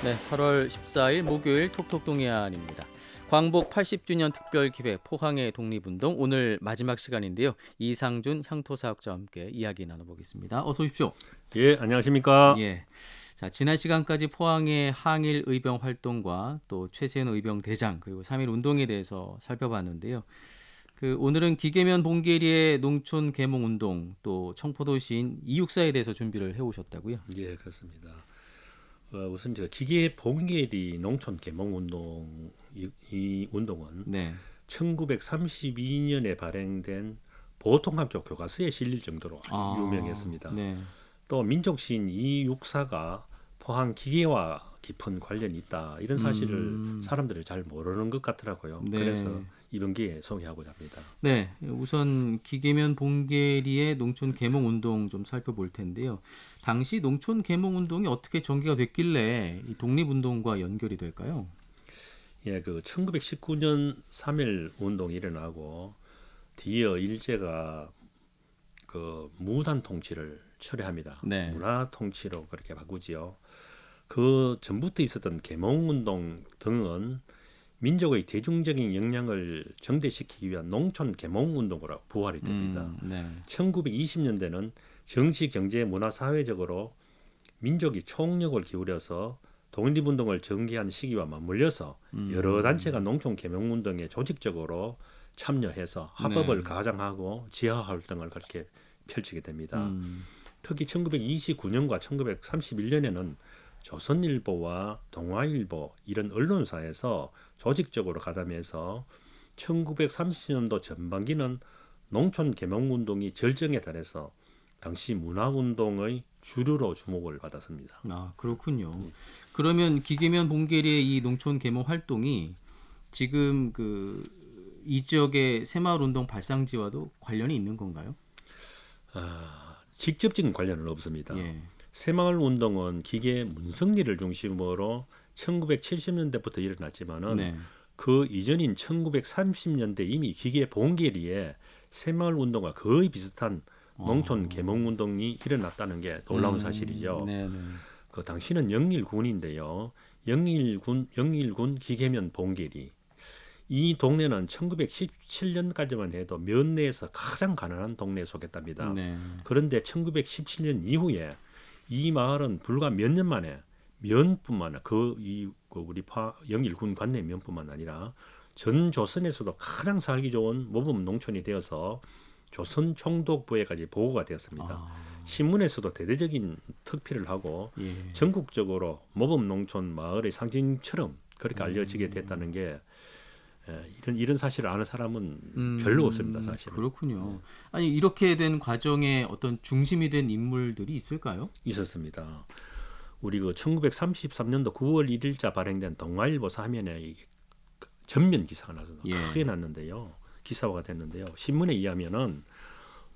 네, 8월 14일 목요일 톡톡 동해안입니다. 광복 80주년 특별기획 포항의 독립운동 오늘 마지막 시간인데요. 이상준 향토사학자와 함께 이야기 나눠보겠습니다. 어서 오십시오. 예, 안녕하십니까? 예. 자, 지난 시간까지 포항의 항일 의병 활동과 또 최세현 의병 대장 그리고 3.1 운동에 대해서 살펴봤는데요. 오늘은 기계면 봉계리의 농촌 계몽 운동 또 청포도 시인 이육사에 대해서 준비를 해오셨다고요? 예, 그렇습니다. 우선 저 기계 봉계리 농촌 계몽 운동 이 운동은 네. 1932년에 발행된 보통학교 교과서에 실릴 정도로 유명했습니다. 네. 또 민족시인 이육사가 포항 기계와 깊은 관련이 있다 이런 사실을 사람들이 잘 모르는 것 같더라고요. 네. 그래서 이번 기회에 소개하고자 합니다. 네, 우선 기계면 봉계리의 농촌 계몽 운동 좀 살펴볼 텐데요. 당시 농촌 계몽 운동이 어떻게 전개가 됐길래 이 독립운동과 연결이 될까요? 예, 그 1919년 3.1 운동이 일어나고 뒤이어 일제가 그 무단 통치를 철회합니다. 네. 문화 통치로 그렇게 바꾸지요. 그 전부터 있었던 계몽운동 등은 민족의 대중적인 역량을 정대시키기 위한 농촌 계몽운동으로 부활이 됩니다. 네. 1920년대는 정치, 경제, 문화, 사회적으로 민족이 총력을 기울여서 독립운동을 전개한 시기와 맞물려서 여러 단체가 농촌 계몽운동에 조직적으로 참여해서 합법을 네. 가장하고 지하 활동을 그렇게 펼치게 됩니다. 특히 1929년과 1931년에는 조선일보와 동아일보 이런 언론사에서 조직적으로 가담해서 1930년도 전반기는 농촌 계몽운동이 절정에 달해서 당시 문화운동의 주류로 주목을 받았습니다. 아, 그렇군요. 그러면 기계면 봉계리의 이 농촌 계몽 활동이 지금 이 지역의 새마을 운동 발상지와도 관련이 있는 건가요? 직접적인 관련은 없습니다. 예. 새마을 운동은 기계 문성리를 중심으로 1970년대부터 일어났지만은 네. 그 이전인 1930년대 이미 기계 봉계리에 새마을 운동과 거의 비슷한 농촌 계몽 운동이 일어났다는 게 놀라운 사실이죠. 네, 네. 그 당시는 영일군인데요. 영일군 기계면 봉계리. 이 동네는 1917년까지만 해도 면내에서 가장 가난한 동네에 속했답니다. 네. 그런데 1917년 이후에 이 마을은 불과 몇 년 만에 면뿐만 아니라 우리 영일군 관내 면뿐만 아니라 전 조선에서도 가장 살기 좋은 모범 농촌이 되어서 조선 총독부에까지 보고가 되었습니다. 신문에서도 대대적인 특필을 하고 예. 전국적으로 모범 농촌 마을의 상징처럼 그렇게 알려지게 됐다는 게 이런 사실을 아는 사람은 별로 없습니다, 사실은. 그렇군요. 아니 이렇게 된 과정에 어떤 중심이 된 인물들이 있을까요? 있었습니다. 우리 그 1933년도 9월 1일자 발행된 동아일보 사면에 이게 전면 기사가 나서 예. 크게 났는데요. 기사화가 됐는데요. 신문에 의하면은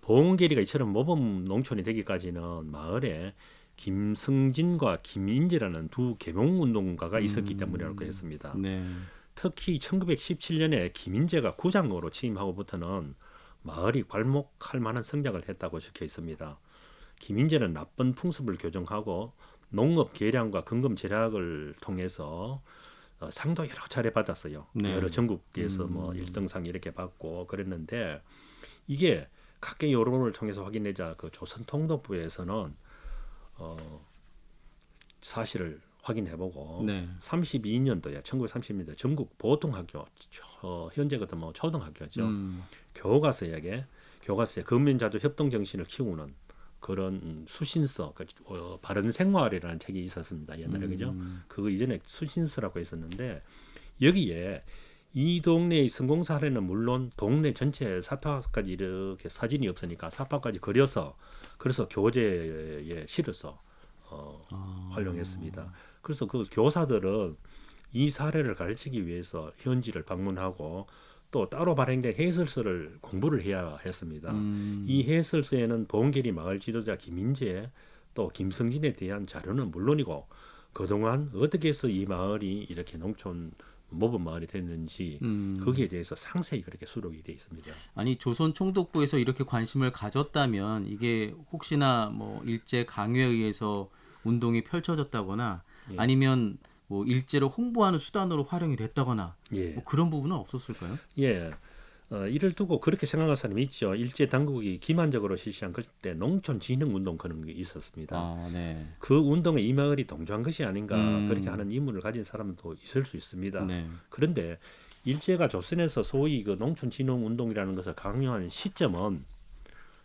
봉계리가 이처럼 모범 농촌이 되기까지는 마을에 김승진과 김인재라는 두 계몽운동가가 있었기 때문이라고 했습니다. 네. 특히 1917년에 김인재가 구장으로 취임하고부터는 마을이 괄목할 만한 성장을 했다고 적혀 있습니다. 김인재는 나쁜 풍습을 교정하고 농업 개량과 근금 절약을 통해서 상도 여러 차례 받았어요. 네. 여러 전국에서 뭐 1등상 이렇게 받고 그랬는데 이게 각계 여론을 통해서 확인하자 그 조선통독부에서는 사실을 확인해보고 네. 32년도에 1930년대 전국 보통학교 현재 같은 뭐 초등학교죠. 교과서에 근면자도 협동 정신을 키우는 그런 수신서, 바른 생활이라는 책이 있었습니다. 옛날에 그죠? 그거 이전에 수신서라고 있었는데 여기에 이 동네의 성공 사례는 물론 동네 전체 사파까지 이렇게 사진이 없으니까 사파까지 그려서 그래서 교재에 실어서 활용했습니다. 그래서 그 교사들은 이 사례를 가르치기 위해서 현지를 방문하고 또 따로 발행된 해설서를 공부를 해야 했습니다. 이 해설서에는 봉계리 마을 지도자 김인재 또 김성진에 대한 자료는 물론이고 그동안 어떻게 해서 이 마을이 이렇게 농촌 모범 마을이 됐는지 거기에 대해서 상세히 그렇게 수록이 되어 있습니다. 아니 조선 총독부에서 이렇게 관심을 가졌다면 이게 혹시나 뭐 일제 강요에 의해서 운동이 펼쳐졌다거나 예. 아니면 뭐 일제를 홍보하는 수단으로 활용이 됐다거나 예. 뭐 그런 부분은 없었을까요? 예. 이를 두고 그렇게 생각하는 사람이 있죠. 일제 당국이 기만적으로 실시한 그때 농촌진흥운동 그런 게 있었습니다. 아, 네. 그 운동에 이 마을이 동조한 것이 아닌가 그렇게 음. 하는 의문을 가진 사람도 있을 수 있습니다. 네. 그런데 일제가 조선에서 소위 그 농촌진흥운동이라는 것을 강요한 시점은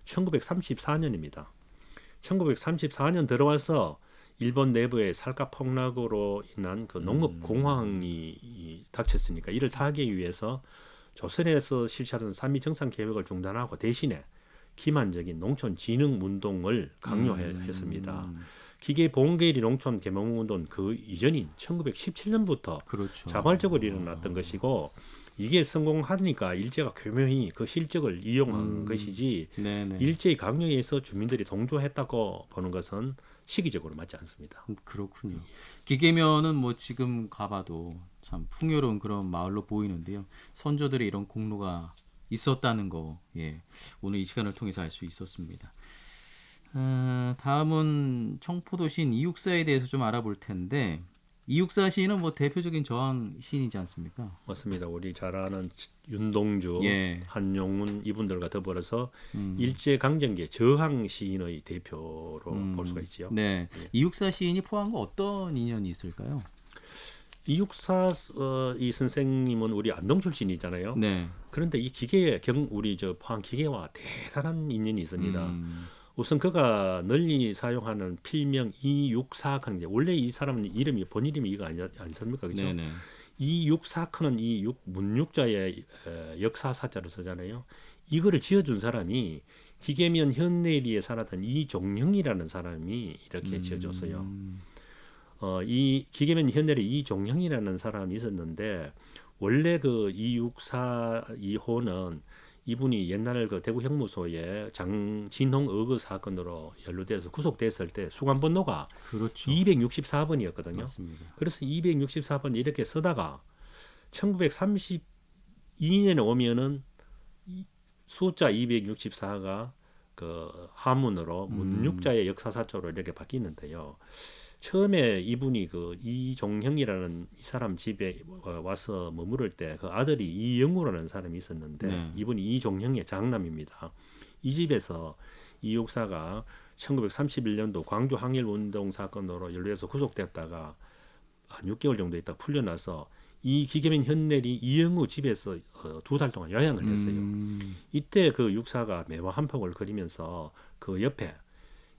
1934년입니다. 1934년 들어와서 일본 내부의 살가 폭락으로 인한 그 농업 공황이 닥쳤으니까 이를 타하기 위해서 조선에서 실시하던 삼이 정상 계획을 중단하고 대신에 기만적인 농촌 진흥 운동을 강요했습니다. 기계 봉계리 농촌 계몽 운동 그 이전인 1917년부터 그렇죠. 자발적으로 일어났던 것이고 이게 성공하니까 일제가 교묘히 그 실적을 이용한 것이지 네네. 일제의 강요에 의해서 주민들이 동조했다고 보는 것은 시기적으로 맞지 않습니다. 그렇군요. 기계면은 뭐 지금 가봐도 참 풍요로운 그런 마을로 보이는데요. 선조들의 이런 공로가 있었다는 거, 예, 오늘 이 시간을 통해서 알 수 있었습니다. 다음은 청포도 시인 이육사에 대해서 좀 알아볼 텐데, 이육사 시인은 뭐 대표적인 저항 시인이지 않습니까? 맞습니다. 우리 잘 아는 윤동주, 예. 한용운 이분들과 더불어서 일제 강점기의 저항 시인의 대표로 볼 수가 있지요. 네. 이육사 시인이 포함과 어떤 인연이 있을까요? 이육사 이 선생님은 우리 안동 출신이잖아요. 네. 그런데 이 우리 저 포항 기계와 대단한 인연이 있습니다. 우선 그가 널리 사용하는 필명 이육사크는 게 원래 이 사람은 이름이 본 이름이 이거 아니습니까, 그죠? 네네. 이육사크는 문육자의 역사사자로 쓰잖아요. 이거를 지어준 사람이 기계면 현내리에 살았던 이종형이라는 사람이 이렇게 지어줬어요. 이 기계면 현내리 이종형이라는 사람이 있었는데 원래 그 이육사 이호는 이분이 옛날 그 대구 형무소에 장진홍 의거 사건으로 연루돼서 구속됐을 때 수감번호가 그렇죠. 264번이었거든요. 맞습니다. 그래서 264번 이렇게 쓰다가 1932년에 오면은 숫자 264가 그 하문으로 문육자의 역사사조로 이렇게 바뀌는데요. 처음에 이분이 그 이종형이라는 이 사람 집에 와서 머무를 때 그 아들이 이영우라는 사람이 있었는데 네. 이분이 이종형의 장남입니다. 이 집에서 이 육사가 1931년도 광주 항일운동 사건으로 연루해서 구속됐다가 한 6개월 정도 있다 풀려나서 이 기계면 현내리 이영우 집에서 2달 동안 요양을 했어요. 이때 그 육사가 매화 한 폭을 그리면서 그 옆에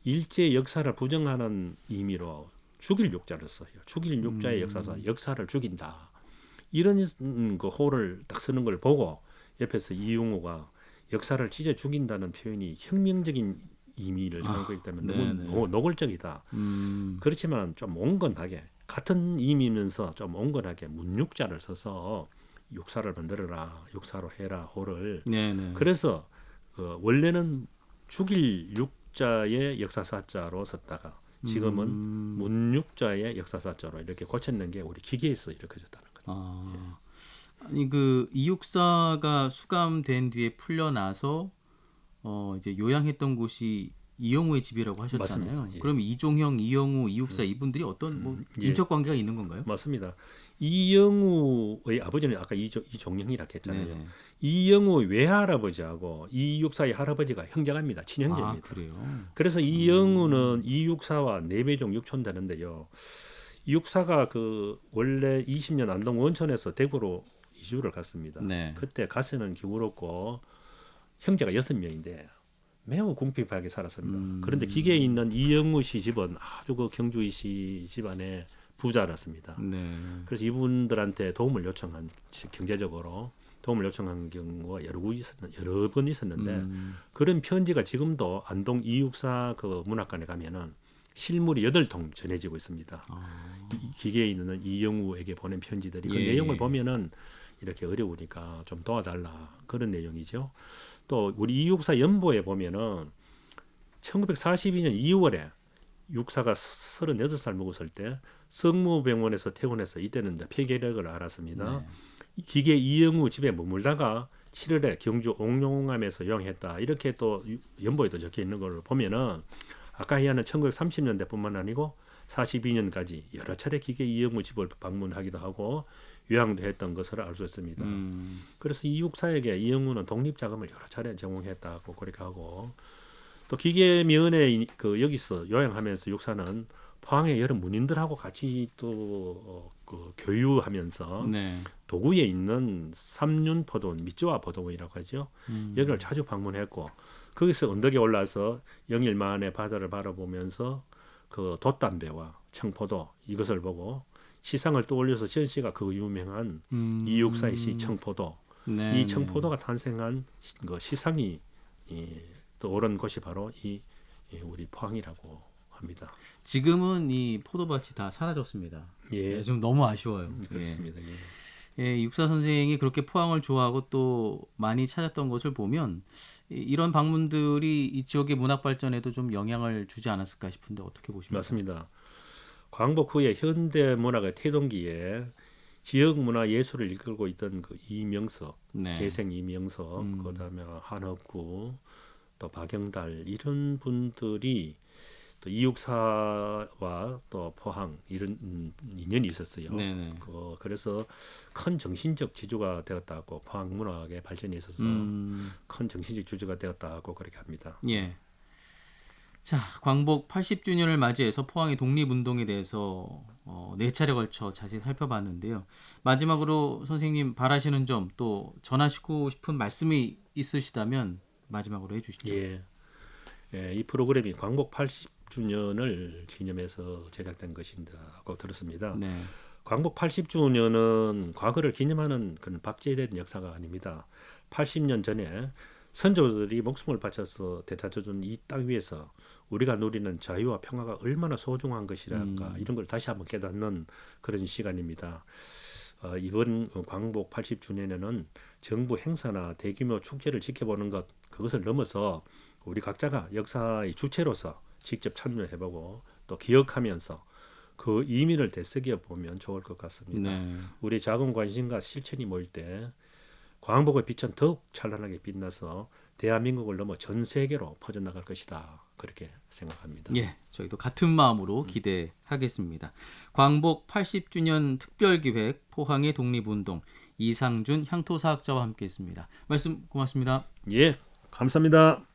일제 역사를 부정하는 의미로 죽일 육자를 써요. 죽일 육자의 역사사 역사를 죽인다. 이런 그 호를 딱 쓰는 걸 보고 옆에서 이용호가 역사를 찢어 죽인다는 표현이 혁명적인 의미를 담고 있다면 너무 노골적이다. 그렇지만 좀 온건하게 같은 의미면서 좀 온건하게 문육자를 써서 육사를 만들어라, 육사로 해라 호를. 네네. 그래서 원래는 죽일 육자의 역사사자로 썼다가 지금은 문육자의 역사사자로 이렇게 고쳤는 게 우리 기계에서 이렇게졌다는 거죠. 아니 그 이육사가 수감된 뒤에 풀려나서 이제 요양했던 곳이 이영우의 집이라고 하셨잖아요. 맞습니다. 예. 그럼 이종형, 이영우, 이육사 이분들이 어떤 뭐 인적 관계가 있는 건가요? 맞습니다. 이영우의 아버지는 아까 이종형이라고 했잖아요. 네네. 이영우 외할아버지하고 이육사의 할아버지가 형제갑니다. 친형제입니다. 아, 그래요. 그래서 이영우는 이육사와 4배종 6촌 되는데요. 이육사가 그 원래 20년 안동 원천에서 대구로 이주를 갔습니다. 네. 그때 가세는 기울었고 형제가 6명인데 매우 궁핍하게 살았습니다. 그런데 기계에 있는 이영우 씨 집은 아주 그 경주이 씨 집안의 부자였습니다. 네. 그래서 이분들한테 도움을 요청한 경제적으로 도움을 요청한 경우가 여러 번 있었는데 그런 편지가 지금도 안동 이육사 그 문학관에 가면은 실물이 8통 전해지고 있습니다. 기계에 있는 이영우에게 보낸 편지들이 그 내용을 보면은 이렇게 어려우니까 좀 도와달라 그런 내용이죠. 또 우리 이육사 연보에 보면은 1942년 2월에 육사가 36살 먹었을 때 성모병원에서 퇴원해서 이때는 이제 폐결핵을 앓았습니다. 네. 기계 이영우 집에 머물다가 7월에 경주 옥룡암에서 요양했다. 이렇게 또 연보에도 적혀 있는 걸 보면은 아까 이하는 1930년대뿐만 아니고 42년까지 여러 차례 기계 이영우 집을 방문하기도 하고 요양도 했던 것을 알 수 있습니다. 그래서 이육사에게 이영우는 독립 자금을 여러 차례 제공했다고 그렇게 하고 또 기계면에 여기서 요양하면서 육사는 포항의 여러 문인들하고 같이 또 그 교유하면서 네. 도구에 있는 삼륜포도원, 미쯔와 포도원이라고 하죠. 여기를 자주 방문했고 거기서 언덕에 올라서 영일만의 바다를 바라보면서 그 돛담배와 청포도 이것을 보고 시상을 떠올려서 전 씨가 그 유명한 이육사의 시 청포도 네, 이 청포도가 탄생한 그 시상이 떠오른 곳이 바로 우리 포항이라고 합니다. 지금은 이 포도밭이 다 사라졌습니다. 예, 네, 좀 너무 아쉬워요. 그렇습니다. 예. 예, 육사 선생이 그렇게 포항을 좋아하고 또 많이 찾았던 것을 보면 이런 방문들이 이 지역의 문학 발전에도 좀 영향을 주지 않았을까 싶은데 어떻게 보십니까? 맞습니다. 광복 후에 현대 문학의 태동기에 지역 문화 예술을 이끌고 있던 그 이명석, 네. 재생 이명석, 그다음에 한옥구, 또 박영달 이런 분들이 또 이육사와 또 포항 이런 인연이 있었어요. 네네. 그래서 큰 정신적 지주가 되었다고 포항 문학의 발전에 있어서 큰 정신적 지주가 되었다고 그렇게 합니다. 예. 자, 광복 80주년을 맞이해서 포항의 독립운동에 대해서 4차례 걸쳐 자세히 살펴봤는데요. 마지막으로 선생님 바라시는 점 또 전하시고 싶은 말씀이 있으시다면 마지막으로 해주시죠. 예. 예, 이 프로그램이 광복 80주년을 기념해서 제작된 것이라고 들었습니다. 네. 광복 80주년은 과거를 기념하는 그런 박제된 역사가 아닙니다. 80년 전에 선조들이 목숨을 바쳐서 되찾아준 이 땅 위에서 우리가 누리는 자유와 평화가 얼마나 소중한 것이랄까 이런 걸 다시 한번 깨닫는 그런 시간입니다. 이번 광복 80주년에는 정부 행사나 대규모 축제를 지켜보는 것 그것을 넘어서 우리 각자가 역사의 주체로서 직접 참여해보고 또 기억하면서 그 의미를 되새겨 보면 좋을 것 같습니다. 네. 우리 작은 관심과 실천이 모일 때 광복의 빛은 더욱 찬란하게 빛나서 대한민국을 넘어 전 세계로 퍼져나갈 것이다. 그렇게 생각합니다. 예, 저희도 같은 마음으로 기대하겠습니다. 광복 80주년 특별기획 포항의 독립운동 이상준 향토사학자와 함께했습니다. 말씀 고맙습니다. 예, 감사합니다.